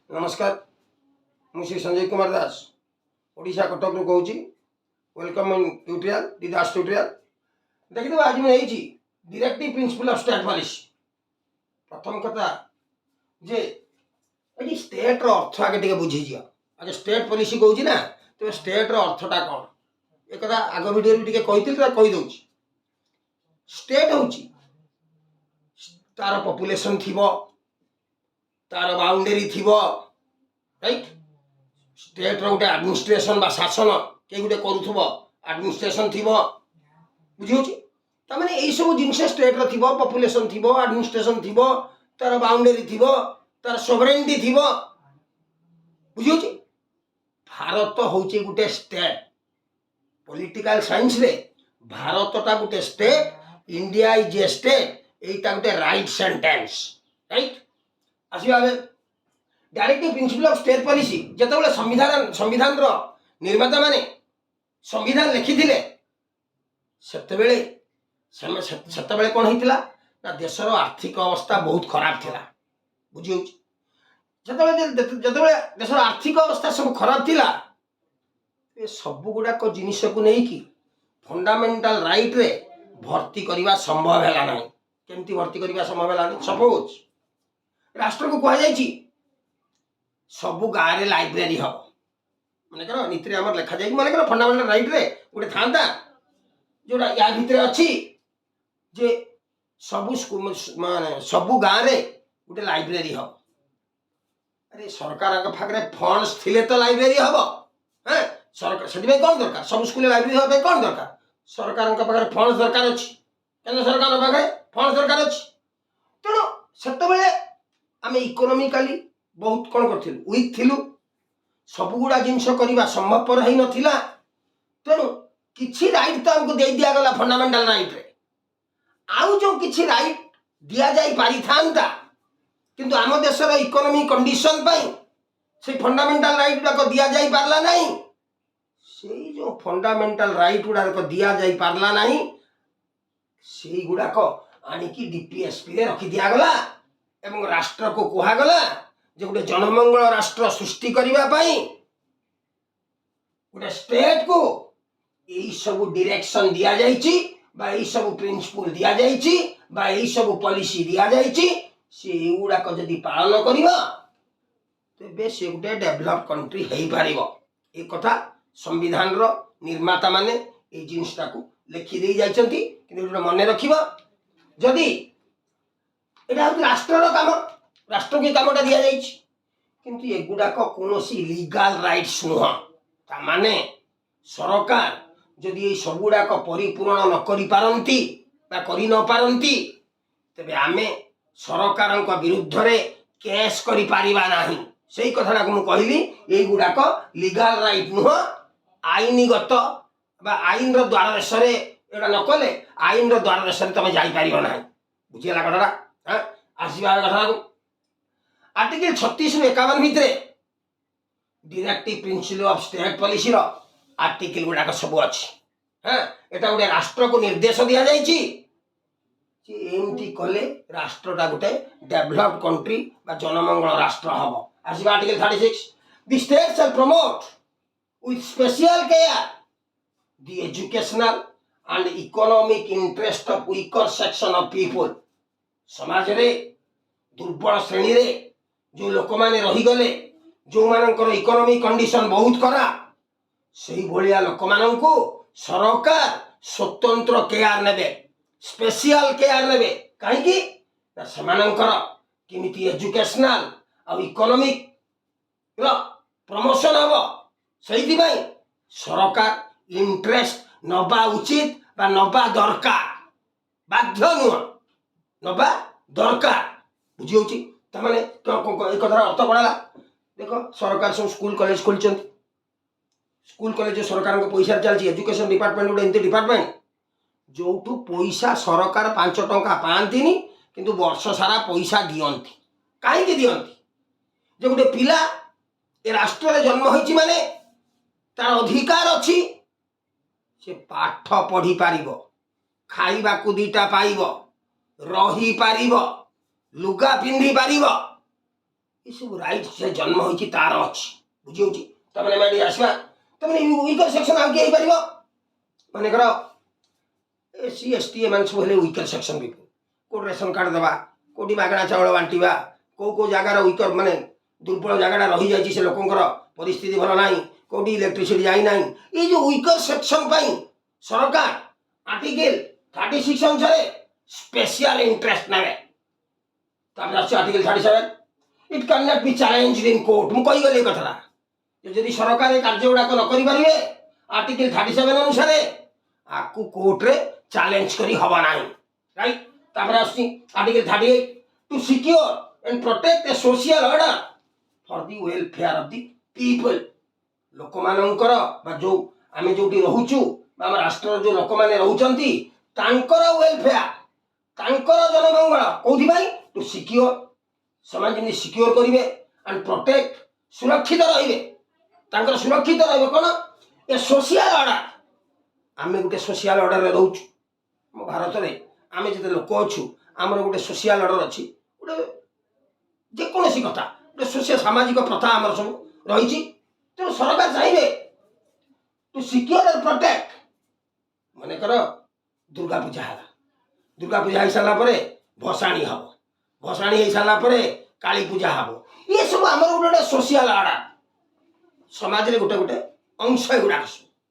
नमस्कार मुझे संजय कुमार दास ओडिशा कटक रू कहूँ welcome in tutorial the Das tutorial देखिए आज मुझे directive principle of state policy प्रथम कथा जे ये स्टेट रो अर्थ आगे टिके बुझी जियो आगे स्टेट पॉलिसी कहूँ ना तो स्टेट रो अर्थटा कौन एक कथा आग वीडियो टिके कही दउची स्टेट होची तार पॉपुलेशन थिबो तार बाउंडेरी थिबो राइट स्टेट रो गोटे एडमिनिस्ट्रेशन बा शासन के गोटे करूथबो एडमिनिस्ट्रेशन थिबो बुझियोची त माने एई सब जिंस स्टेट रो थिबो पॉपुलेशन थिबो एडमिनिस्ट्रेशन थिबो तार बाउंडेरी थिबो तार सोवरेनिटी थिबो बुझियोची भारत होची गोटे स्टेट पॉलिटिकल साइंस रे भारतटा गोटे state India is a state एटा गोटे राइट सेंटेंस राइट आसीबा directive principle of state policy जतबेले संविधान रो निर्माता माने संविधान लिखिथिले सेतबेले कोन हितला ना देशर आर्थिक अवस्था बहुत खराब थिला बुझियो जतबेले देशर आर्थिक अवस्था सब खराब थिला ए सब गुडा को जिनिस को नै कि फंडामेंटल राइट रे भर्ती करबा संभव हैला नै केमती भर्ती करबा संभव हैला नै सपोज राष्ट्र को कहा जायछि सबु गाँव में लाइब्रेरी हम मन कर नीति आम लिखा जाए मन कर फंडामेंटल राइट रे गोटे था जोड़ा या भितर अच्छी जे सबु माने सबु गाँव में गोटे लाइब्रेरी हम अरे सरकार पाखे फंड्स थिले तो लाइब्रेरी हम हाँ सरकार से कौन दरकार सब स्कूल लाइब्रेरी हाँ कौन दरकार सरकार पाखे फंड्स दरकार अच्छी केंद्र सरकार पाखे फंड्स दरकार अच्छी तेणु से आम इकोनोमिकाली बहुत कौन कर वीक थिलु सब गुड़ा जिनस करवा संभवपर हो नाला तेणु किसी राइट तो आमको दे दिगला फंडामेंटल राइट रे आउ जो किसी राइट दि जाई पारि थांता किंतु आम देशर इकोनॉमिक कंडीशन पाई से फंडामेंटल राइट गुड़ाक दि जाई पारला नहीं से जो फंडामेंटल राइट गुड़ाक दि जाई पारला नहीं से गुड़ाक आनिकी डीपीएसपी रे रखी दिगला एवं राष्ट्र को कहगला जो गोटे जनमंगल राष्ट्र सृष्टि करने गोटे स्टेट को यही सब डायरेक्शन दि जाई सब प्रिंसिपल दि जाई सब पॉलिसी दि जाई से गुड़ाक जदि पालन कर तेरे से गोटे डेभलप कंट्री हो पार एक कथा संविधान रो निर्माता माने ये जिनटा को लिखि दे जाइछंती किंतु मन रखिबा जदि एटा राष्ट्र काम राष्ट्र की कामटा दि जाइए किंतु एगुड़ाक कौन लीगल राइट्स नुह ताने सरकार जदि ये सबुड़ाक परिपूर्ण न पारती तेबे आमे सरकार विरुद्ध रे केस करि पारिबा नाही सेही कथाटा को कहली ये गुड़ाक लीगल राइट नुह आईनगत बा आईन रो द्वार देशरे एटा न कले आईन रो द्वार देशरे तमे जाई पारिबो नाही बुझिला कथाटा हां आसीबा कथा को आर्टिकल 36 ରୁ 51 भितरे directive principle of state policy रो आर्टिकल गुड़ाक सब अच्छी हाँ एटा गोटे राष्ट्र को निर्देश दि जाइए एमती कले राष्ट्रटा गोटे डेभलप्ड कंट्री बा जनमंगल राष्ट्र हम आसीबा article 36 the state shall promote with special care the educational and economic interest of weaker section of people समाज रे दुर्बल श्रेणी रे जो लोक माने रहीगले जो मानकर इकोनॉमिक कंडीशन बहुत खराब से भाया लोक मानू सरकार स्वतंत्र केयर नेबे स्पेशल केयर नेबे कहीं केमिति एजुकेशनल और इकोनॉमिक प्रमोशन हम से सरकार इंटरेस्ट नबा उचित बा नबा दरकार बाध्य नुह नबा दरकार बुझी ताने एक कथार अर्थ पड़ा देख सरकार सब स्कूल कॉलेज खोल स्कूल कॉलेज सरकार पैसा चलती एजुकेशन डिपार्टमेंट गोटे एमती डिपार्टमेंट जो पैसा सरकार 5 टंका पाती किंतु वर्ष सारा पैसा दियंती कहीं दियंती जो गोटे पिला ए राष्ट्र रे जन्म होइछि माने तार अधिकार अच्छी से पाठ पढ़ी पारिबो खाइबा को दीटा पाइबो रही पारिबो लुगा पिंधि पारिबो ये सब राइट से जन्म होइछि तार अछि बुझि होछि तमने मेडी आसवा तमने वीकर सेक्शन आगे ही परिबो माने करो एससी एसटी एमन सब हेले वीकर सेक्शन भी को रेशन कार्ड दबा कोडी मागणा चावल बांटीबा को जगार वीकर माने दुर्बल जगाटा रही जाइछि से लोकंकर परिस्थिति भल नाही कोडी इलेक्ट्रिसिटी जाई नाही ये जो वीकर सेक्शन पई सरकार आर्टिकल 36 अनुसार स्पेशल इंटरेस्ट नेबे तापर article 37 it can not be challenged in court मु कहि गले कथरा यदि सरकार ए कार्य गुडा न करि परिबे आर्टिकल 37 अनुसार आकु कोर्ट रे चैलेंज करी हबा नाही राइट तापर article 38 to secure and protect a social order for the welfare of the people लोक मानकर बा जो आमे जोटी रहूचु बा राष्ट्र जो लोक माने रहउचंती तांकर वेलफेयर तांकर जनमंगल कोथि भाई टू सिक्योर समाज जेमि सिक्योर करिवे एंड प्रोटेक्ट सुरक्षित रहिबे तांकर सुरक्षित रहिबे कोन ए सोशल ऑर्डर आमे गुटे सोशल ऑर्डर रे रहउचु म भारत रे आमे जते लोक अछु हमर गुटे सोशल ऑर्डर अछि गुटे जे कोनोसी कथा गुटे सोशल सामाजिक प्रथा हमर सब रहिछि तो सरकार चाहिए टू सिक्योर एंड प्रोटेक्ट माने करो दुर्गा पूजा है दुर्गा पूजा हो सारा भसाणी हम भसाणी हो सारा काली पूजा हम ये सब आम गोटे सोशल ऑर्डर समाज रे गोटे गोटे अंश गुड़ाक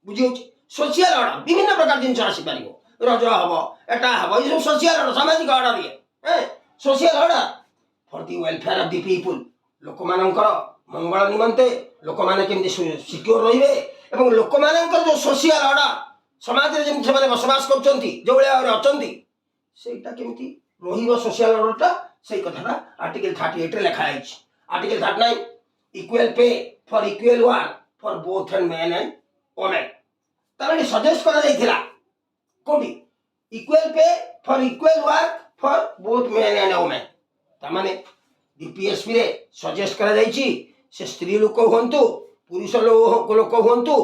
बुझी सोशल ऑर्डर विभिन्न प्रकार जिन आसीपर रज हम एटा हम ये सब सोशल ऑर्डर सामाजिक ऑर्डर ये social order for the welfare of the people लोक मानकर मंगल निमंते लोक माने केमती सिक्योर रहिबे एवं लोक मानकर जो सोशल ऑर्डर समाज रे जेमती से बसवास करचंती जो भलिया अचंती सेटा केमती रहिबो सोशल ऑर्डरटा सेई कथाटा आर्टिकल 38 रे लिखा आइछ article 39 equal pay for equal work for both and men and women तारे सजेस्ट करा जाइथिला कोडी equal pay for equal work for both men and women ता माने डीपीएसपी रे सजेस्ट करा जाइछि से स्त्री लोक होंतु पुरुष लोक होंतु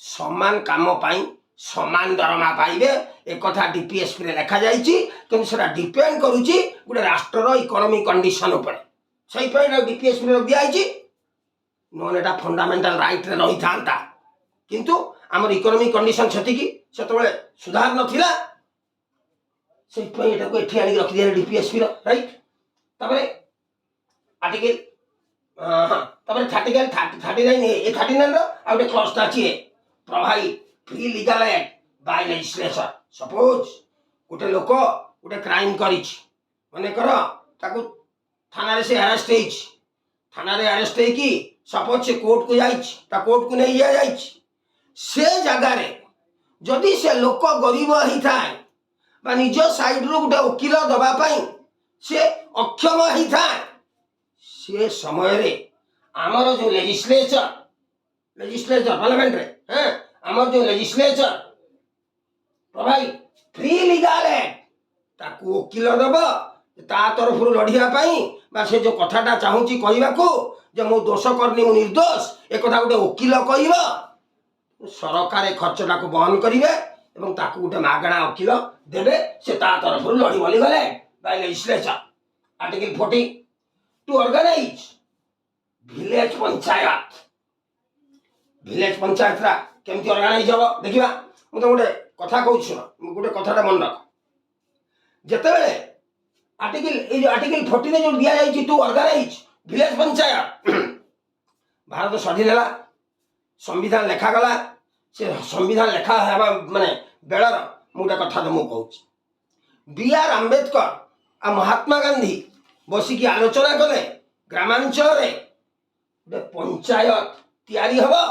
समान काम पाई समान दरमा पाइबे एक कथा डीपीएसपी रे लिखा जाइछि कि सेटा डिपेंड करूछि गुटे राष्ट्र इकोनॉमी कंडीशन ऊपर सही पॉइंट डीपीएसपी रे दिया आइछि नोन एटा फंडामेंटल राइट रे रही थांता किंतु हमर इकोनॉमी कंडीशन छति की सेतबेले सुधार नथिला सही पॉइंट एटा को एठी आनी रखि दिया डीपीएसपी रो राइट तबरे आर्टिकल तबरे 39 ए 39 रो आ गुटे क्लॉज ता अछि provide free legal aid by legislature suppose गोटे लोक गोटे क्राइम करिछ माने कर ताकू थाना रे से अरेस्ट हेइछ थाना रे अरेस्ट हे कि सपोज से कोर्ट को जाइछ ता कोर्ट को नहीं जाइछ से जगह रे जदि से लोक गरीब ही थाए बा निज साइड रो गोटे वकील दबा पई से अक्षम ही थाए से समय रे हमर जो लेजिस्लेचर पार्लियामेंट रे हैं हमर जो legislature provide free legal add ताकू वकील दब ता तरफ लड़िया पाई बा से जो कथाटा चाहूची कहवा को जे मो दोष करनी मु निर्दोष ए कथा गोटे वकील कहबा सरकार खर्चटा को बहन करिवे एवं ताकू गोटे मागणा वकील देबे से ता तरफ लड़ी बोली गले by legislature article 40 to organise village panchayat रा केमती ऑर्गेनाइज हबो देखिबा मु तो गोटे कथा कहू सुन गोटे कथाटा मन रख जते बेले आर्टिकल 40 रे जो दिया जाई to organise village panchayat Bharat स्वाधीन है संविधान लेखा गला से संविधान लेखा है माने बेलर मुटा कथा तो मुझे कहूँ बी.आर. आंबेडकर आ महात्मा गांधी बसिकी आलोचना कले ग्रामांचल रे गोटे पंचायत तैयारी हबो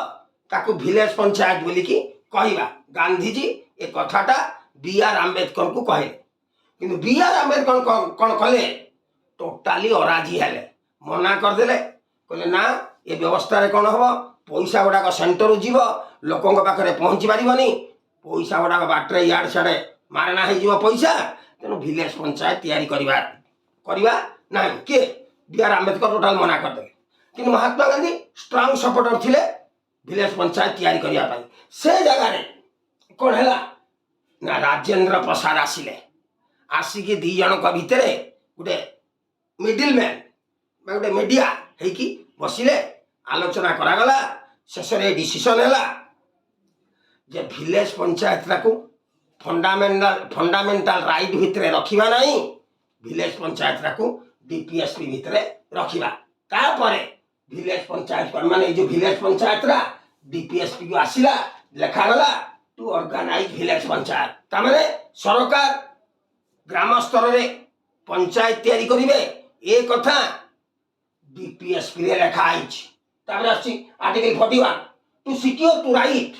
ताकू विलेज पंचायत बोली की कहवा गांधीजी ए कथाटा बी.आर. आंबेडकर को कहे किंतु बी.आर. आंबेडकर कौन कले टोटाली अराजी हेले मना करदेले कहले ना ये व्यवस्था रे कौन हम पैसा गुड़ाक सेंटर जीव लोकों पाखे पहुँची पारनी पैसा गुड़ाक बाटर इाड़े सियाड़े मारणा हो पैसा तेणु विलेज पंचायत तैयारी करवा ना किए बी.आर. आंबेडकर टोटाल मना करदे कि महात्मा गांधी स्ट्रांग सपोर्टर थिले विलेज पंचायत तैयारी करने से जगह कौन है ना राजेंद्र प्रसाद आसिले आसिकी दी जन भितर गोटे मिडिल मैन गोटे मीडिया ହେଇକି ବସିଲେ आलोचना କରାଗला शेषରେ डिसीजन ହେଲା जे विलेज पंचायत को फंडामेंटाल राइट भितर रखिबा नहीं विलेज पंचायत को डीपीएसपी भितर रखिबा तापरे विलेज पंचायत माने जो विलेज पंचायत रा डीपीएसपी को आसिला लिखा गला टू ऑर्गेनाइज विलेज पंचायत तामाने सरकार ग्राम स्तर रे पंचायत तैयारी करिवे ए कथा डीपीएसपी रे लिखा आइछ तापर आछि article 41 to secure to right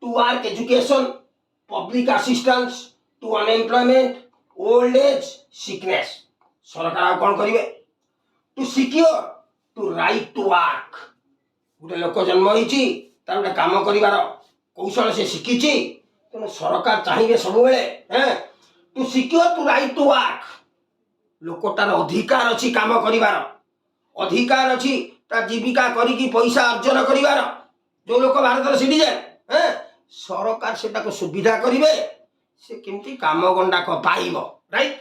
to work education public assistance to unemployment old age sickness सरकार कौन करिवे to secure to right to work गोटे लोक जन्म होइछि तार गोटे काम करिवार कौशल से शिखिछि तेणु सरकार चाहिए सब बेले to secure to right to work लोकटार अधिकार अच्छी काम करिवार अधिकार अच्छी ता जीविका करिकी पैसा अर्जन करिवार जो लोक भारत सिटीजन सरकार सेटा को सुविधा करिवे से केमती काम गंडा को पाइबो right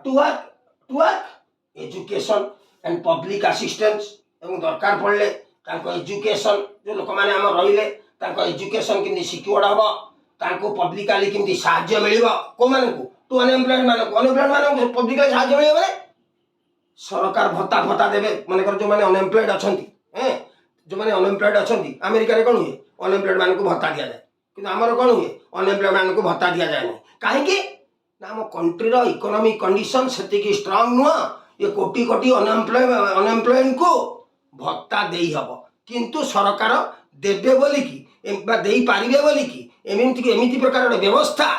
to work education and public assistance एवं दरकार पड़ले तांको एजुकेशन जो लोक माने हम रहिले तांको एजुकेशन केमती सिक्योर्ड हबो तांको पब्लिकली केमती सहायता मिलिबो को माने को टू अनएम्प्लॉयड माने पब्लिकली सहायता मिलिबो माने सरकार भत्ता भत्ता देवे माने कर जो माने अनएम्प्लॉयड अछंती जो माने अनएम्प्लॉयड अछंती अमेरिका रे कोन हुए अनएम्प्लॉयड मान को भत्ता दिया जाए किंतु हमर कोन हुए अनएम्प्लॉयड मान को भत्ता दिया जाए नहीं काहे कि ना हम कंट्री रो इकोनॉमिक कंडीशन सेति की स्ट्रांग नुआ ये कोटी कोटी अनएम्प्लॉयड को भत्ता देई हबो किंतु सरकार देबे बोली की बा देई पारिबे बोली की एमिति प्रकार व्यवस्था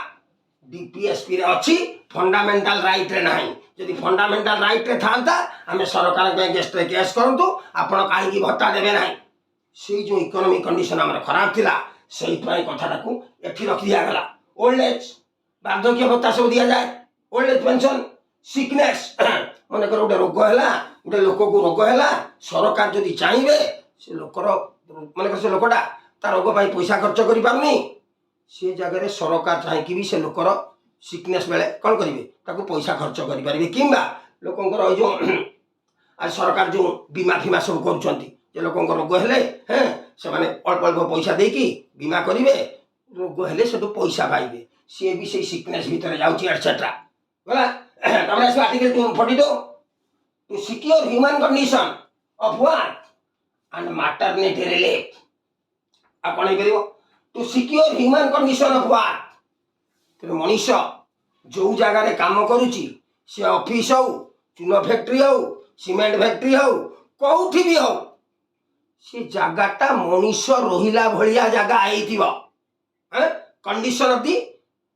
डीपीएसपी रे अछि फंडामेंटल राइट रे नाही यदि फंडामेंटल राइट रे थांता आमे सरकार के अगेंस्ट रे केस करंतु आपण काहे की भत्ता देबे नाही से जो इकोनॉमिक कंडीशन हमर खराब थिला सही पय कथाटा को एठी रख दिया गला ओल्ड एज वार्धक्य भत्ता सब दिया जाए ओल्ड एज पेंशन सिकनेस मन कर गोटे रोग है गोटे लोक को रोग है सरकार जदि चाहिए से लोकर मन कर से लोकटा ता रोग पाई पैसा खर्च कर पारनी से जगह सरकार चाहिए भी से लोकर सिकनेस बेले कौन करेंगे ताको पैसा खर्च करें कि लोकर जो आज सरकार जो बीमा फीमा सब कर लोक रोग है से अल्प अल्प पैसा देकी बीमा करेंगे रोग है से पैसा पाइबे सी भी से सिकनेस भितर जाऊँगी एटसेट्रा गला article 42 to secure human condition of work and maternity relief आ कौन हो to secure human condition of work तेरे मनीष जो जगार काम करुच्ची सी ऑफिस हो चून फैक्ट्री हो सीमेंट फैक्ट्री हो कौटी भी हो सी जगाटा मनीष रहिला भलिया जगह आईथिबो कंडीशन ऑफ दी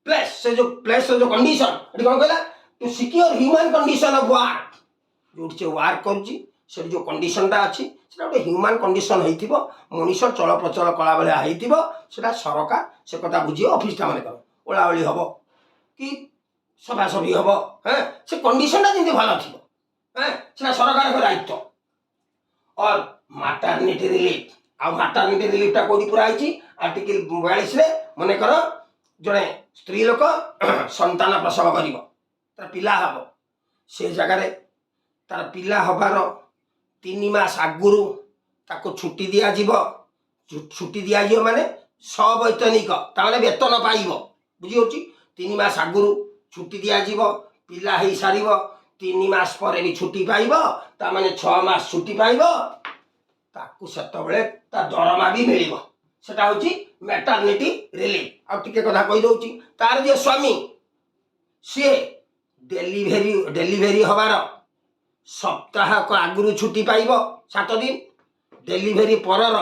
प्लेस से जो कंडीशन कौन कहला to secure human condition of work जो वर्क करुच्ची से जो कंडीशन टा अच्छी से गोटे ह्यूमन कंडीशन होइथिबो मनीष चल प्रचल कला बेले होइथिबो सेटा सरकार से कथा बुझी ऑफिस टा माने कर ओलाओली हबो कि सफासफी हबो से कंडीशन टा जेंति भलो थिबो सेटा सरकार के दायित्व और मैटरनिटी रिलीफ आ मैटरनिटी रिलीफ टा कोडी पूरा आइची आर्टिकल 42 रे माने कर जने स्त्री लोक संतान प्रसव करिवो तार पिला हबो से जगह रे तार पिला हबार 3 मास आगुरु ताको छुट्टी दिया जीवो छुट्टी दिया जीवो माने सवैतनिक ताने वेतन पाइबो बुझी होची 3 मास आगुरु छुट्टी दिया जीवो पिला हेई सारिबो 3 मास पर भी छुट्टी पाइबो ता माने 6 मास छुट्टी पाइबो ताकू सेतो बेले ता दरमा भी मिलिबो सेटा होची मैटरनिटी रिलीफ आ टिके कथा कहि दोची तार जे स्वामी से डेलीवेरी हबार सप्ताह को आगुरु छुट्टी पाइबो 7 दिन डेलीवेरी परर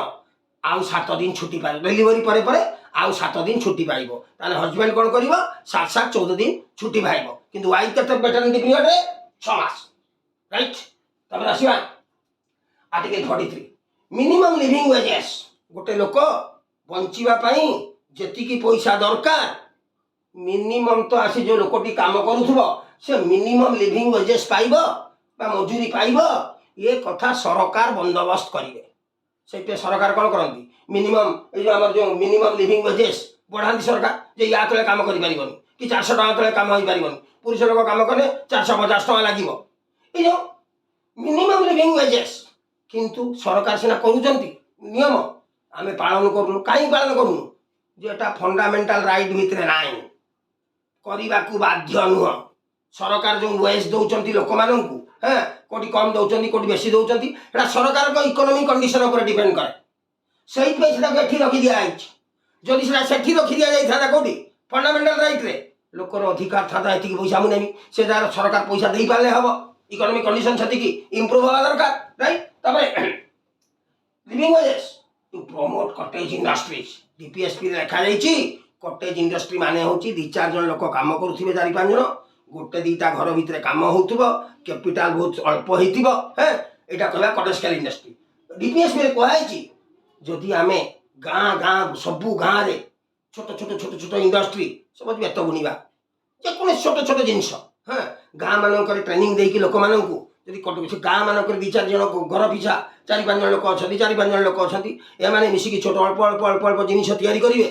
आउ 7 दिन छुट्टी पाइबो डेलीवेरी परे परे आउ 7 दिन छुट्टी पाइबो ताने हस्बैंड कोन करिवो 7 14 दिन छुट्टी पाइबो किंतु वाइफ केते मैटरनिटी पीरियड रे 6 मास राइट तबरा आसीबा आर्टिकल 43 मिनिमम लिविंग वेजेस गोटे लोक बंचिबा पई जेतिकी पैसा दरकार मिनिमम तो आसी जो लोकटी काम करूथबो से मिनिमम लिविंग वेजेस पाइबो बा मजूरी पाइबो ये कथा सरकार बंदोबस्त करिवे से सरकार कौन करती मिनिमम ये आम जो मिनिमम लिविंग वेजेस बढ़ाती सरकार जे या तले काम करि परिबनी कि 400 टका तले काम होई परिबनी पुरुष लोक काम कले 450 टका लागिवो ये जो मिनिमम लिविंग वेजेस किंतु सरकार सिना करूचंती नियम आमे पालन करूनु काई पालन करूनु जेटा फंडामेंटल राइट भितरे नाई करने को बाध्य नुह सरकार जो वेज दौरान लोक मान हाँ कौटी कम दौरान कौटी बेसी दौरान सरकार को इकोनॉमिक कंडीशन उपर डिपेंड करे से रखी दिखाई जदि से रखी दि जाता कौटी फंडामेंटल राइट रे लोकर अधिकार था ये पैसा मुझे से जार सरकार पैसा दे पारे हम इकोनॉमिक कंडीशन से इम्प्रूव हवा दरकार right living wages to promote cottage industries DPSP लिखा कटेज इंडस्ट्री माने होची दी चार जन लोक काम करुथिबे चारि पांच जन गोटे दीटा घर भितर काम होउथबो कैपिटल बहुत अल्प होइथिबो हैं एटा कहबा कटेज इंडस्ट्री डीपीएसपी रे कहैछि जदि आमे गाँ गाँ सबू गाँ रे छोट छोट छोट छोट इंडस्ट्री सब बेत बुणवा जेको छोट छोट जिनस हाँ गाँ मानक ट्रेनिंग देकी लोक मानू जदि गाँ मानक दी चार जन घर पिछा चारि पांच जन लोक अच्छा चारि पांच जन लोक अच्छा एमाने मिसिकी छोट अल्प अल्प अल्प अल्प जिनिस तैयारी करेंगे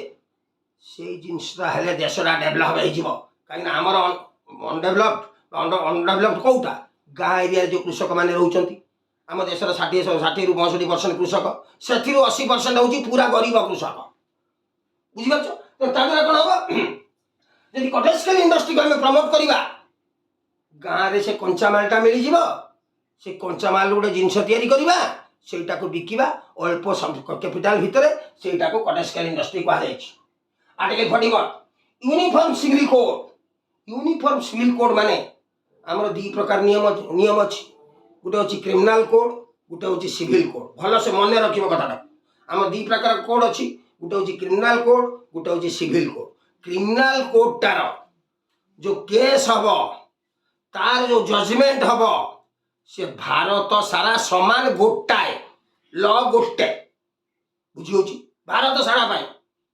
से जिनसा हेले देशटा डेभलप हो कहीं आमर अनडेभलप्ड अनडेभलप्ड कौटा गाँ एरिया जो कृषक मैंने रोच आम देश 60-65% कृषक से 80% हूँ पूरा गरीब कृषक बुझीपार तो कौन हम जब कटेज इंडस्ट्री को आम प्रमोट करवा गाँव में से कंचामालटा मिल जाव से कंचामाल गोटे जिनस या सेटा को बिकवा अल्प कैपिटाल भितर सेटा को कटेज इंडस्ट्री कहुई article 41 uniform civil code uniform civil code माने आमर दी प्रकार नियम अच्छी गोटे हूँ क्रिमिनाल कोड गोटे हूँ सिविल कोड भल से मन रख कथा आम दी प्रकार कोड अच्छी गोटे हूँ क्रिमिनाल कोड गोटे हूँ सिविल कोड क्रिमिनाल कोडटार जो केस हम तार जो जजमेंट हम से भारत सारा समान गोटाए लॉ गोटे बुझी भारत सारा पाई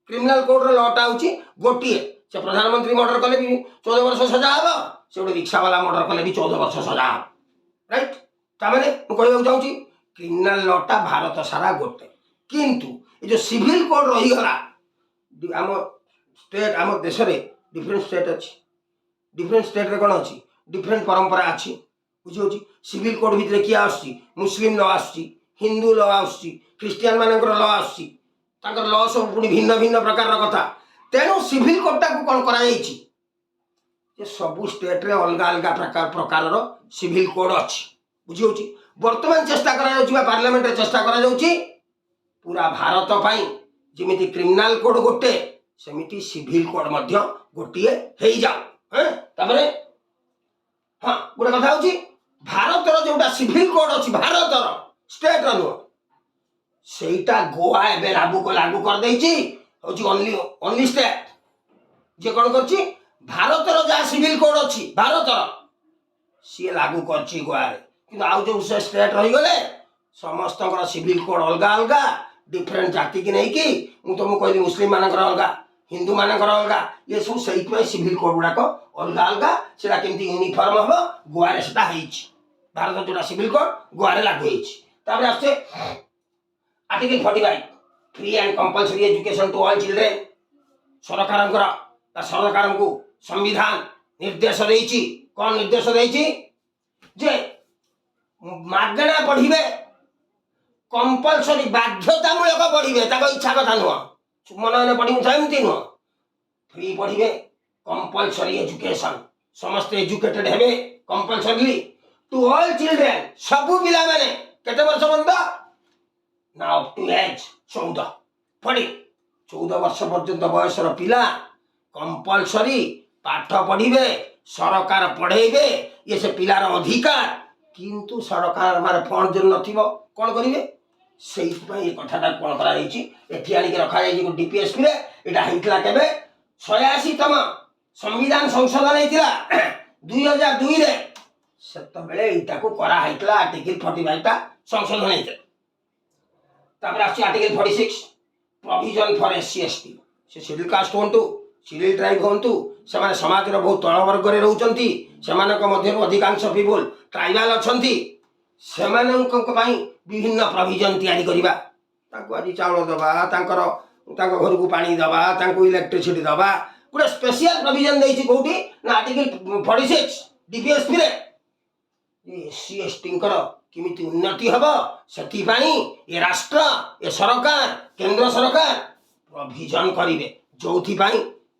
क्रिमिनाल कोड लॉटा हूँ गोटे से प्रधानमंत्री मर्डर कले भी 14 वर्ष सजा हम से गोटे रिक्शा वाला मर्डर कले भी 14 वर्ष सजा हम राइट ताने कहूँ चाहूँगी क्रिमिनाल लॉटा भारत सारा गोटे किंतु ये जो सिविल कोड रहीगला आम स्टेट आम देश में डिफरेंट स्टेट अच्छी डिफरेंट स्टेट रे कौन अच्छी डिफरेंट परंपरा अच्छी बुझी सिविल कोड भितर किए आसुची मुस्लिम लॉ आसुची हिंदू लॉ आसुची ख्रिस्टियान मानकर लॉ आसुची तांकर लॉ सब पुणी भिन्न भिन्न प्रकार कथा तेणु सिविल कोडटा को कौन कर सबू स्टेट रे अलग अलग प्रकार सिविल कोड अच्छी बुझी बर्तमान चेष्टा करा पार्लियामेंट रे चेष्टा करा पूरा भारत पाई जमी क्रिमिनाल कोड गोटे सेमिति सिविल कोड गोटे हो जाओ हाँ गोटे कथा हूँ भारतर जोटा सिविल कोड अच्छी भारतर स्टेट नुह सेटा गोवा एवं लागू कर ओनली स्टेट जे कौन कर भारतर जहाँ सिविल कोड अच्छी भारतर सी लागू कर गोवा कि आउ जो स्टेट रहीगले समस्त सिविल कोड अलग अलग डिफरेंट जाति की नहीं कि तुमको कहली मुस्लिम मानकर अलग हिंदू मानकर अलग ये सब से सिविल कोड गुड़ाक अलग अलग से यूनिफॉर्म हम गोवा भारत जोटा सिविल कोड गोवा लागू होती आसते article 45 free and compulsory education to all children सरकार को संविधान निर्देश देछि कौन निर्देश देछि जे मागणा पढ़िबे कंपलसरी बाध्यतामूलक पढ़िबे ताको इच्छा कथा नुह मन मैंने पढ़ी सेमती नुह फ्री पढ़िबे कंपलसरी एजुकेशन समस्त एजुकेटेड हेबे कंपलसरीली टू ऑल चिल्ड्रेन सबु पिला माने केते वर्ष बंद ना अप टू एज 14 पढ़ी 14 वर्ष पर्यंत बयसर पिला कंपलसरी पाठ पढ़िबे सरकार पढ़ेबे ये से पिलार अधिकार किंतु सरकार मार फंड जो नथिबो कोन करिवे से कथाटा कौन कर रखा डीपीएसपी रे एटा हेइतला केबे 86तम संविधान संशोधन हेइतला 2002 रे सेत बेले एटा को करा हेइतला आर्टिकल 45 टा संशोधन हेइतला तापर आछि article 46 provision for SC ST से शेड्यूल कास्ट होंतु शेड्यूल ट्राइब होंतु से समाज रो बहुत तळ वर्ग रे रहउचंती सेमानक मध्य अधिकांश पीपल ट्राइबल अछंती सेमानक पई विभिन्न प्रोविजन तैयारी करवा आज चाउल दबा घर को पानी दबा इलेक्ट्रिसिटी दबा गोटे स्पेशल प्रोविजन देछि कोठी ना आर्टिकल 46 डीपीएसपी रे एससी एसटी किमिति उन्नति हम से ए राष्ट्र ए सरकार केंद्र सरकार प्रोविजन करेंगे जो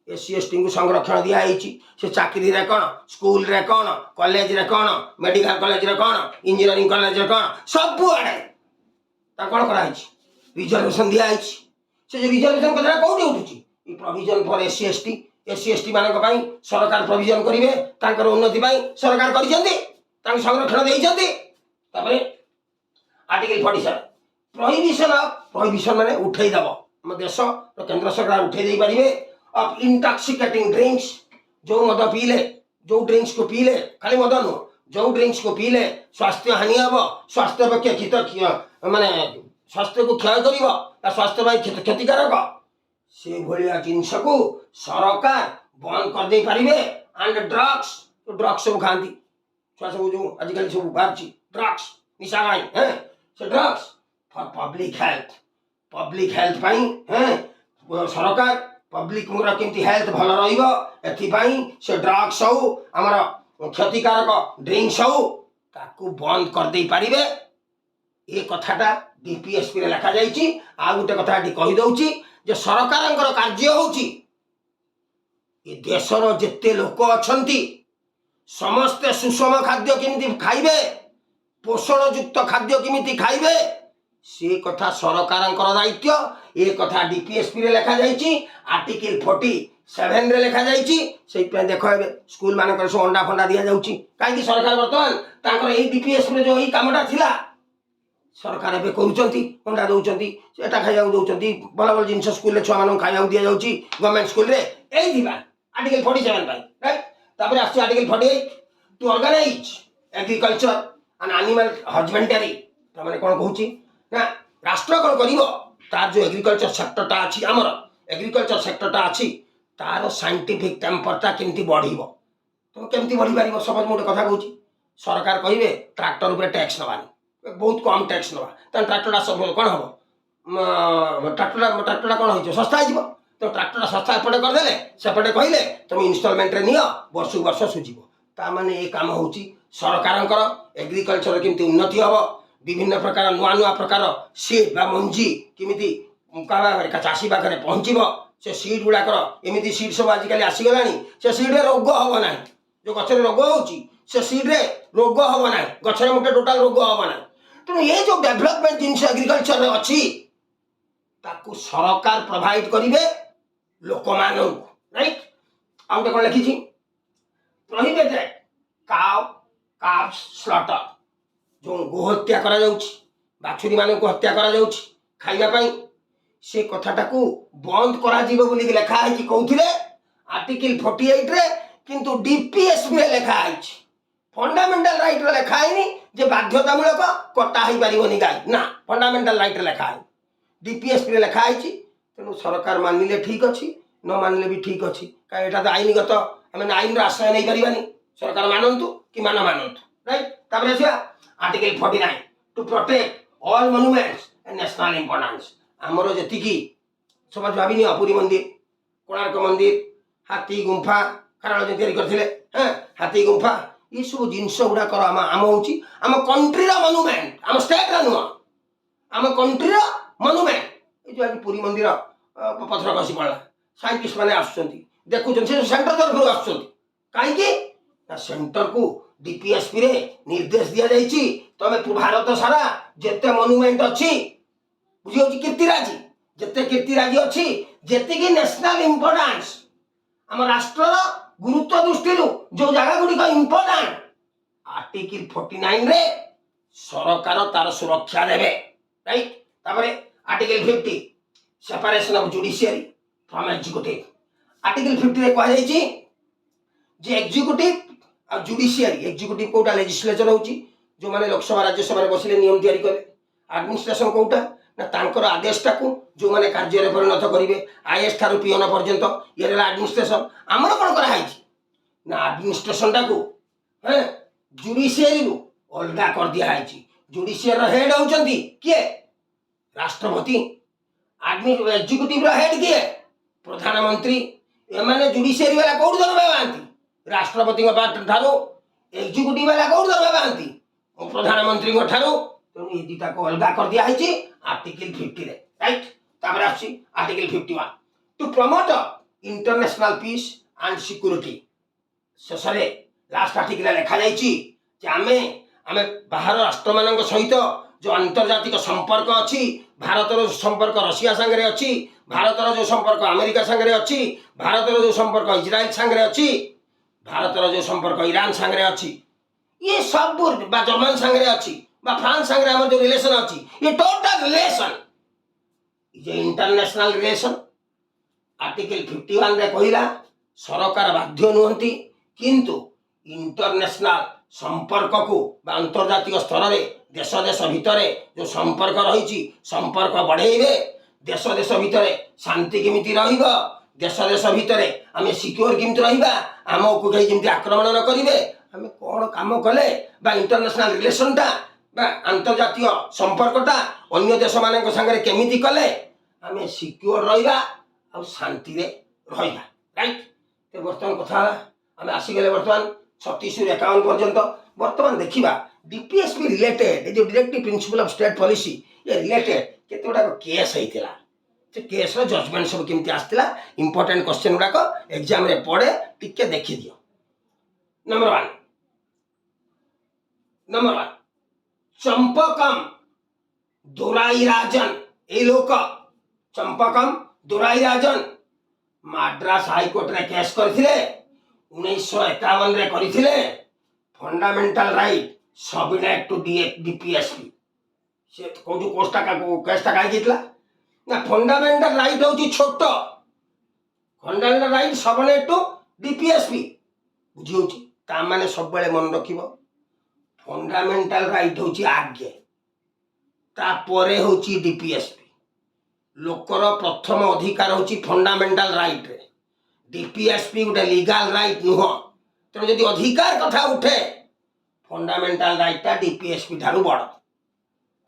एससी एसटी को संरक्षण दिखाई से चाकरी रे कौन स्कूल रे कौन कॉलेज रे कौन मेडिकल कॉलेज रे कौन इंजीनियरिंग कॉलेज रे कौन सब आड़े कौन कराई रिजर्वेशन दिखाई से रिजर्वेशन कथा कौटी उठुची प्रोविजन फॉर एससी एसटी मान सरकार प्रोविजन करेंगे उन्नति सरकार कर संरक्षण देते आर्टिकल 47 प्रोहिबिशन माने उठेदेव आम देश केंद्र सरकार उठे पारे ऑफ इंटॉक्सिकेटिंग ड्रिंक्स जो मद पीले जो ड्रिंक्स को पीले खाली मद नुह जो ड्रिंक्स को पीले स्वास्थ्य हानि हम स्वास्थ्य पक्ष क्षत माने स्वास्थ्य को क्षय कर स्वास्थ्य क्षतिकारक से भाया जिनस को सरकार बंद कर दे पारे एंड ड्रग्स ड्रग्स सब खाती छुआ सब जो आजिकल सब बाहर ड्रग्स निशा पाई हैं से ड्रग्स फॉर पब्लिक हेल्थ पाई हैं सरकार पब्लिक केमती हेल्थ भल रही से ड्रग्स हो आमर क्षतिकारक ड्रिंक्स हो ताकू बंद कर दे पारे ये कथाटा डीपीएसपी लिखा जाइए आ गोटे कथा कहीदे जे सरकार कार्य होची ये देशर जेते लोक अच्छी समस्ते सुषम खाद्य केमिति खाइबे पोषण युक्त खाद्य केमिति खाइबे से कथा सरकार दायित्व ये कथा डीपीएसपी लिखा जाइए आर्टिकल 47 रे लिखा जाइए देख स्कूल मान सब अंडा फंडा दि जाऊँगी कहीं सरकार बर्तमान डीपीएसपी जो यही कमटा थिला सरकार एवं करा दौरान एटा खाया दौरान भल भल जिन स्कूल छुआ मान खाया दि जाऊँगी गवर्नमेंट स्कूल आर्टिकल 47 राइट तापर article 48 to organise agriculture and animal husbandry मैंने कौन कहूँ ना राष्ट्र कौन कर तार जो एग्रीकल्चर सेक्टरटा अच्छी आमर एग्रीकल्चर सेक्टरटा अच्छी तार साइंटिफिक टेम्परटा केमती बढ़ तुम केमती बढ़ी पार सपोज गोटे कथा कहूँ सरकार कहे ट्रैक्टर उपर टैक्स नवानी बहुत कम टैक्स नवा ट्रैक्टरटा सब कौन हम ट्रैक्टरटा कौन हो सस्ता हो तो ट्रैक्टर सस्ता एपटे करदे सेपटे कहले तुम इनस्टलमेंट रे नियो वर्ष को वर्ष सुझिबो ताने ये काम होची सरकार एग्रीकल्चर केमती उन्नति हम विभिन्न प्रकार नुआ नुआ प्रकार सीड बा मंजी केमिति चाषी पाखे पहुँचब से सीड गुड़ाकर एमती सीड सब आजिकल आसीगला से सीड्रे रोग हम ना जो गचर रोग हो सीड्रे रोग हम ना गचर मोटे टोटाल रोग हम ना तेणु ये जो डेभलपमेंट जिन एग्रीकल्चर अच्छी ताकू सरकार प्रोवाइड करेंगे लोक मान राइट आउटे कौन लिखी प्रोहिबिटेड काउ काव्स स्लॉटर जो गो हत्या करा जाउछि बाछुरी मान को हत्या करा जाउछि खाइबा से कथाटा को बंद करा जीवो बोली लिखा है कौथिले आर्टिकल 48 रे किंतु डीपीएसपी रे लिखा है फंडामेंटल राइट रे लिखा है जे बाध्यतामूलक कटा ही पारिबनी गाय ना फंडामेंटल राइट रे लिखा है डीपीएसपी रे लिखा है तेणु सरकार मानिले ठीक अच्छी न मानिले भी ठीक अच्छी कहीं एटा तो आईनगत आम आईन आश्रय नहीं पारानी सरकार मानतु कि मानतु राइट तापर article 49 to protect all monuments and national importance आमर जी सब भाविनी पुरी मंदिर कोणार्क मंदिर हाथी गुंफा खाराल जो तैयारी करते हाथी गुंफा ये सब जिनस गुड़ाक आम हूँ आम कंट्री मॉन्यूमेंट आम स्टेट नुह आम कंट्री मॉन्यूमेंट ये जो आज पुरी मंदिर पथर खसी पड़ा साइंटिस्ट मैंने देखुं से सेंटर तरफ आसुँच कहीं सेंटर को डीपीएसपी रे निर्देश दि जाइए तुम भारत सारा जिते मॉन्यूमेंट अच्छी बुझी कीर्तिराजी जिते कीर्तिराजी अच्छी जी नेशनल इंपोर्टेंस आम राष्ट्र गुरुत्व दृष्टि जो जगह गुड़िक इंपोर्टेंट आर्टिकल 49 रे सरकार तार सुरक्षा देवे राइट तापर article 50 separation of judiciary from executive article 50 रे कह जाइए जे एग्जीक्यूटिव आ जुडिशियरी एग्जीक्यूटिव कोटा लेजिस्लेचर होची जो माने लोकसभा राज्यसभा बसिले नियम तैयारी करे एडमिनिस्ट्रेशन कोटा ना तांकर आदेशटा को जो माने कार्य रे परिणत करिवे आईएएस थारु पीओन पर्यंत ये रे एडमिनिस्ट्रेशन हमर कोन करा हाइची ना एडमिनिस्ट्रेशन टा को हैं जुडिशियरी रू अलगा कर दिया हाइची जुडिशियरी हेड होचंती के राष्ट्रपति एग्जीक्यूटिव रो हेड के प्रधानमंत्री एमाने जुडिशियरी वाला कोड दरबे आंती राष्ट्रपति ठारू एग्जीक्यूटिव वाला कौन दरमा पाती प्रधानमंत्री ठारू तेणु ये दुटा को अलग कर दिया है आर्टिकल 50 रे राइट तापर आसी article 51 to promote international peace and security शेषे लास्ट आर्टिकल लिखा जाइए आमे आमे बाहर राष्ट्र मान सहित जो अंतर्जातिक संपर्क अच्छी भारतर संपर्क रशिया सांगे अच्छी भारतर जो संपर्क अमेरिका सांगे अच्छी भारतर जो संपर्क इजराइल सांगे अच्छी भारतर जो संपर्क ईरान सांगे अच्छी ये सब जर्मन सांगे अच्छी फ्रांस सांगे आम जो रिलेशन अच्छी ये टोटल रिलेशन ये इंटरनेशनल रिलेशन आर्टिकल 51 रे कहला सरकार बाध्य नुहंती किंतु इंटरनेशनल संपर्क को अंतर्जातिक स्तर में देश देश भितर जो संपर्क रही संपर्क बढ़ेबे देश देश भितर शांति केमिति रहिबो देश देश भितर आम सिक्योर केमिति रहिबा आमको कहीं जमी आक्रमण न करेंगे आम कौन काम कले इंटरनेशनल रिलेशनटा अंतर्जातीय संपर्कटा अन्य देश मान सागर केमिति कले आम सिक्योर रहिबा आ शांति रे रहिबा राइट तो बर्तमान कथा आम आसीगले बर्तमान 36 रु 51 पर्यंत बर्तमान देखा डीपीएसपी रिलेटेड जो directive principle of state policy ये रिलेटेड केते गुडा केस होइतिला से केस रो जजमेंट सब केमती आस्तिला इंपोर्टेंट क्वेश्चन गुडा एग्जाम रे पड़े टिके देखि दियो नंबर 1 चंपकम दोराईराजन ए लोक चंपकम दोराईराजन मद्रास हाईकोर्ट रे केस करथिले 1951 रे करथिले फंडामेंटल राइट सबनेट टू डीपीएसपी से कोजु कोस्टा का केसटा काई दितला ना फंडामेंटल राइट होची छोट फंडामेंटल राइट सबनेट टू डीपीएसपी बुझियोची ता माने सब बेले मन रखिबो फंडामेंटल राइट होची आगे ता परे होची डीपीएसपी लोकर प्रथम अधिकार होची फंडामेंटल राइट रे डीपीएसपी गोटे लीगल राइट नुह तेणु जदि अधिकार कथा उठे फंडामेंटल राइटा डीपीएसपी ठारू बड़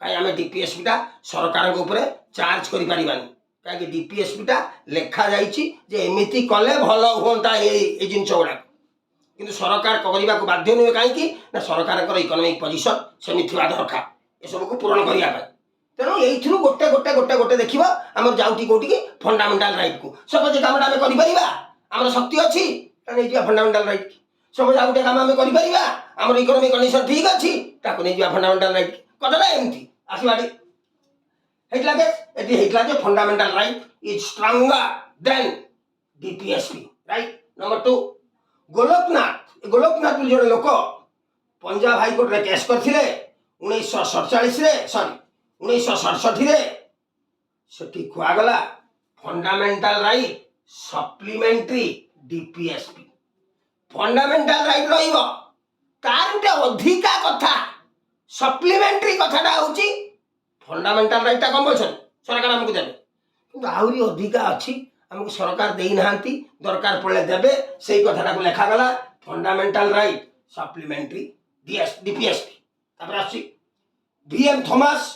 कहीं आम डीपीएसपी टा सरकार ऊपर चार्ज करि परिबानी कहीं डीपीएसपी टा लेखा जाइछि जे एमिति कले भल होता ए जिनस गुड़ा किंतु सरकार करने को बाध्य नुहे कहीं ना सरकार इकोनॉमिक पोजीशन सेमिति दरकार ए सब को पूरण करने तेणु ये गोटे गोटे गोटे गोटे देखा आम जाऊँगी कौटी की फंडामेंटल राइट को सपोज काम आम कर शक्ति अच्छी फंडामेंटल राइट सपोज आ गए काम आम कर इकोनॉमिक कंडीशन ठीक अच्छी फंडामेंटल राइट कथटा एमती आसवाटी होता fundamental right is stronger then DPSP right number 2 Golaknath जड़े लोक पंजाब हाईकोर्ट रे केस करथिले 1947 रे सॉरी 1967 रे सेठी खुआगला fundamental right supplementary DPSP fundamental right रहिबो तार उटे अधिका कथा सप्लीमेंटरी कथाटा होची फंडामेंटल राइट कंपलसरी सरकार हमको देबे किंतु आहुरी अधिका अच्छी हमको सरकार देई नांती दरकार पड़े देबे सेही कथाटा को लेखा गला फंडामेंटल राइट सप्लीमेंटरी डीपीएसपी तापर आसी वीएम थॉमस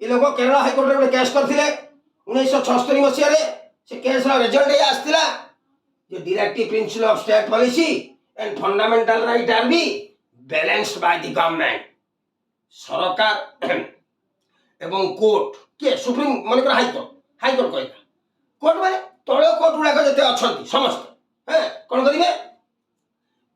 ये लोग केरला हाईकोर्ट रे केस करथिले 1976 मसिया रे से केस रो रिजल्ट ये आस्तिला जे directive principle of state policy and fundamental right are be balanced by the government सरकार एवं कोर्ट के सुप्रीम मन हाईकोर्ट कहला कोर्ट माने तळ कोर्ट गुडा जते अछंती समस्त हैं कोन करिवे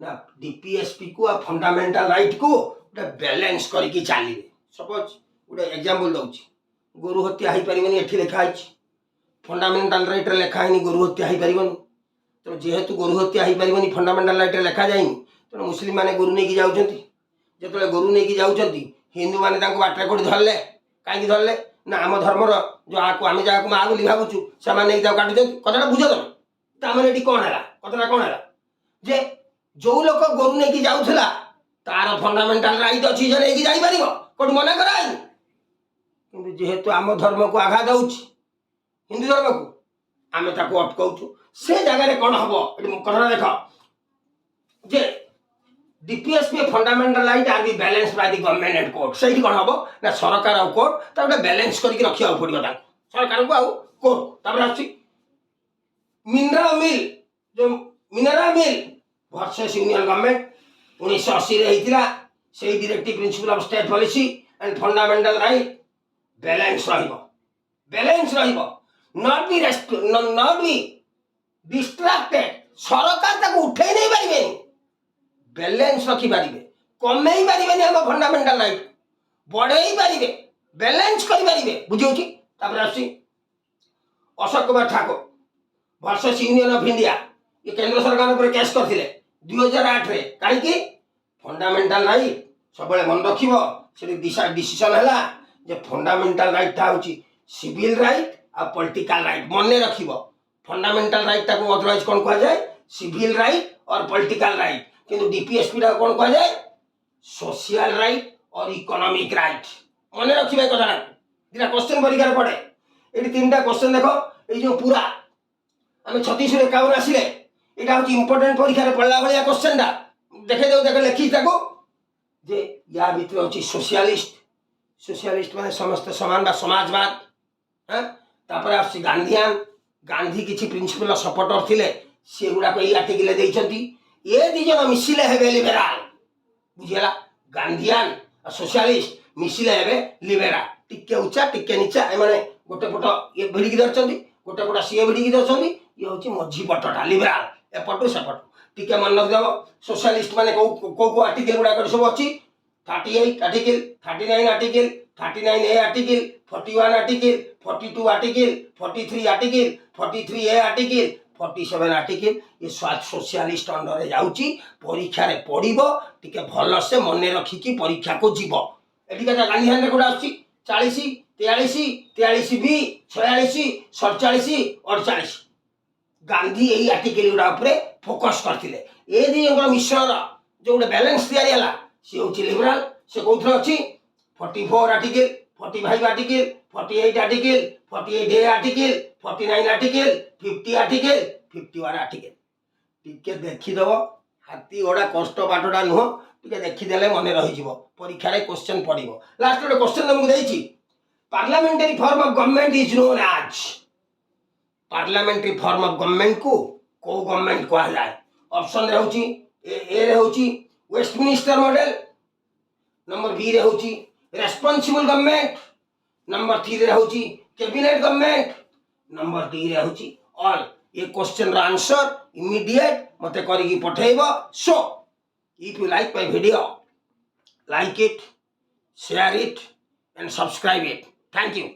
ना डीपीएसपी को फंडामेंटल राइट को बैलेंस करके चलिए सपोज गोटे एग्जांपल दउची गोरु हत्या हो पारिबनी एठी लिखा है फंडामेंटल राइट रे लिखा है गोरु हत्या हो पारिबनी तो जेहेतु गोरु हत्या हो पारिबनी फंडामेंटल राइट रे लिखा जाइनी तो मुस्लिम माने गोरु नेकी जाउछंती जेतले गोरु नेकी जाउछंती हिंदू माने तांको बाटरे कोठी धरले काई धरले ना आम धर्मर जो आको आमे जाको मा बोली भाबुछु से माने जाउ काटुछंती कथाटा बुझ तमे ता माने एठी कोन हैला कथाटा कोन हैला जे जो लोक गोरु नेकी जाउथला तार फंडामेंटल राइट अच्छी जे नेकी जाई परिबो कोठी मना कराई किंतु जेहेतु आम धर्म को आघात होउछि हिंदू धर्म को आमे ताको अटकाउछु से जगह रे कोन हबो एठी कथाटा देखो जे DPSP fundamental right are be balance by the government and court सही कोन हबो ना सरकार और कोर्ट ता बैलेंस करके रखिया पड़िबो ता सरकार को आउ कोर्ट तापर आछि मिनरल मिल जो मिनरल मिल वर्सेस यूनियन गवर्नमेंट 1980 रे से directive principle of state policy and fundamental right balance not be distracted सरकार ताको उठे नहीं पारिबे बैलेंस रखी पारिबे कमई पारिबे हम फंडामेंटल राइट बढ़ई पारिबे बैलेंस करि पारिबे बुझियोची तापर आसी Ashok Kumar Thakur versus union of India ये केंद्र सरकार ऊपर केस करथिले 2008 रे काहे कि फंडामेंटल राइट सब मन रखिबो से डिसीजन है जे फंडामेंटल राइट होची सिविल राइट आ पॉलिटिकल राइट मन रखिबो फंडामेंटल राइट को अदरवाइज कौन कहा जाए सिविल राइट और पॉलिटिकल राइट किंतु डीपीएसपी टा कौन कहा जाए सोशल राइट और इकोनॉमिक राइट मन रखिबे कथा दिना क्वेश्चन परीक्षा पड़े ये तीनटा क्वेश्चन देखो ये जो पूरा आम 3651 आसिले यहाँ हूँ इंपोर्टेंट परीक्षा पढ़ला भाया क्वेश्चन टा देखे दो देख लिखी जे या भितर हूँ सोशलिस्ट माने समस्त समान बा समाजवाद तापर आसी गांधीयान गांधी किसी प्रिंसिपल सपोर्टर थिले से गुड़ाक ये आर्टिकल देइछंती ये दी जन मिसिले हेबे लिबराल बुझिला गांधीयान और सोशलिस्ट मिसिले हेबे लिबराल टिके उच्चा टिके नीचा ए माने गोटे पट ये भिड़ी धरछंती गोटे पट सी भिड़ी धरछंती ये हूँ मझी पटटा लिबराल एपटू सेपटू टिके मन रखिदेव सोशलिस्ट माने को आर्टिकल गुड़ाक सब अच्छी 38 आर्टिकल 39 आर्टिकल 39 ए आर्टिकल 41 आर्टिकल 42 आर्टिकल 43 आर्टिकल 43 ए आर्टिकल 47 आर्टिकल ये सोशलिस्ट अंडर जाउची परीक्षा रे पड़िबो टिके भल से मन रखिकी परीक्षा को जीवो एठी का गांधीयान रे कोडा आछि 40 43 43 बी 46 47 48 गांधी यही आर्टिकल गुड़ा ऊपर फोकस करथिले ए दी मिश्रण जो गोटे बैलेंस तैयारी हला सी हूँ लिबराल से कौन अच्छी 44 आर्टिकल 45 आर्टिकल 48 आर्टिकल 48 ए आर्टिकल 49 आर्टिकल 50 आर्टिकल 51 आर्टिकल टिके देखीदेव हाथी गोड़ा कष्ट बाटटा नुह टिके देखीदेले मन रही परीक्षा रे क्वेश्चन पड़ो लास्ट गोटे क्वेश्चन तुमको देइछि parliamentary form of government is known as parliamentary form of government को गवर्नमेंट कहा जाए ऑप्शन रहउछि ए रहउछि वेस्टमिनिस्टर मॉडल नंबर बी रे होची रेस्पॉन्सिबल गवर्नमेंट नंबर 3 रे होची कैबिनेट गवर्नमेंट नंबर 2 रे होची ऑल ये क्वेश्चन रा आंसर इमीडिएट मते करी की पठेइबो so if you like my video like it share it and subscribe it thank you.